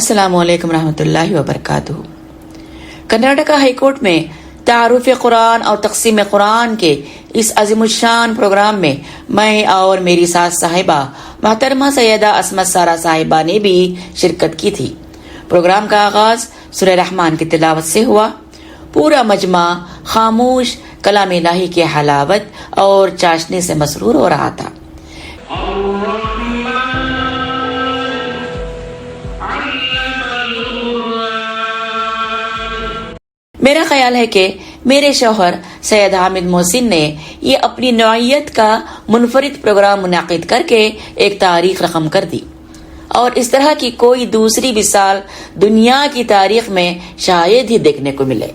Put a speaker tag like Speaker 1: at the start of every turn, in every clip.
Speaker 1: السلام علیکم رحمۃ اللہ وبرکاتہ۔ کرناٹکا ہائی کورٹ میں تعارف قرآن اور تقسیم قرآن کے اس عظیم الشان پروگرام میں اور میری ساس صاحبہ محترمہ سیدہ عصمت سارہ صاحبہ نے بھی شرکت کی تھی۔ پروگرام کا آغاز سورہ رحمان کی تلاوت سے ہوا۔ پورا مجمع خاموش کلام الہی کی حلاوت اور چاشنی سے مسرور ہو رہا تھا۔ میرا خیال ہے کہ میرے شوہر سید حامد محسن نے یہ اپنی نوعیت کا منفرد پروگرام منعقد کر کے ایک تاریخ رقم کر دی، اور اس طرح کی کوئی دوسری مثال دنیا کی تاریخ میں شاید ہی دیکھنے کو ملے۔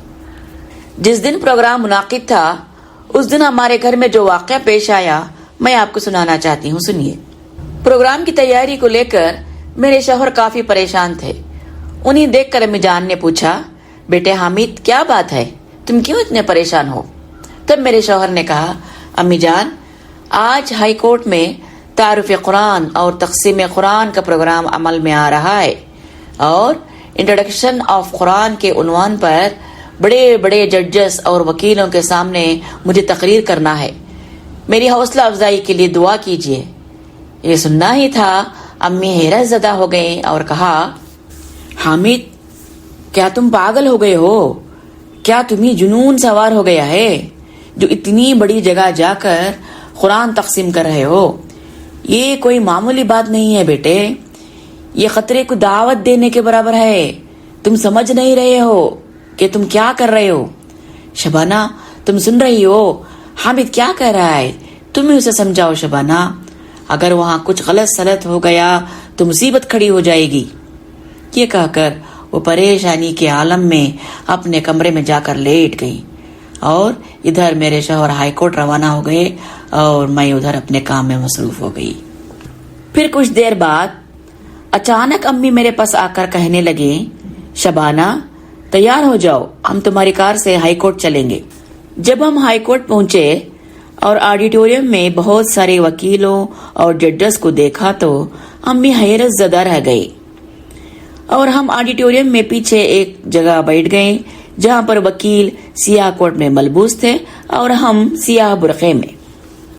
Speaker 1: جس دن پروگرام منعقد تھا اس دن ہمارے گھر میں جو واقعہ پیش آیا میں آپ کو سنانا چاہتی ہوں، سنیے۔ پروگرام کی تیاری کو لے کر میرے شوہر کافی پریشان تھے۔ انہیں دیکھ کر امی جان نے پوچھا، بیٹے حامد کیا بات ہے، تم کیوں اتنے پریشان ہو؟ تب میرے شوہر نے کہا، امی جان آج ہائی کورٹ میں تعارف قرآن اور تقسیم قرآن کا پروگرام عمل میں آ رہا ہے، اور انٹروڈکشن آف قرآن کے عنوان پر بڑے بڑے ججز اور وکیلوں کے سامنے مجھے تقریر کرنا ہے۔ میری حوصلہ افزائی کے لیے دعا کیجیے۔ یہ سننا ہی تھا امی حیرت زدہ ہو گئیں اور کہا، حامد کیا تم پاگل ہو گئے ہو؟ کیا تمہیں جنون سوار ہو گیا ہے جو اتنی بڑی جگہ جا کر قرآن تقسیم کر رہے ہو؟ یہ کوئی معمولی بات نہیں ہے بیٹے، یہ خطرے کو دعوت دینے کے برابر ہے۔ تم سمجھ نہیں رہے ہو کہ تم کیا کر رہے ہو۔ شبانہ تم سن رہی ہو حامد کیا کہہ رہا ہے؟ تم ہی اسے سمجھاؤ شبانہ، اگر وہاں کچھ غلط سلط ہو گیا تو مصیبت کھڑی ہو جائے گی۔ یہ کہہ کر وہ پریشانی کے عالم میں اپنے کمرے میں جا کر لیٹ گئی، اور ادھر میرے شوہر ہائی کورٹ روانہ ہو گئے اور میں ادھر اپنے کام میں مصروف ہو گئی۔ پھر کچھ دیر بعد اچانک امی میرے پاس آ کر کہنے لگے، شبانہ تیار ہو جاؤ، ہم تمہاری کار سے ہائی کورٹ چلیں گے۔ جب ہم ہائی کورٹ پہنچے اور آڈیٹوریم میں بہت سارے وکیلوں اور ججز کو دیکھا تو امی حیرت زدہ رہ گئی، اور ہم آڈیٹوریم میں پیچھے ایک جگہ بیٹھ گئے جہاں پر وکیل سیاہ کوٹ میں ملبوس تھے اور ہم سیاہ برقعے میں۔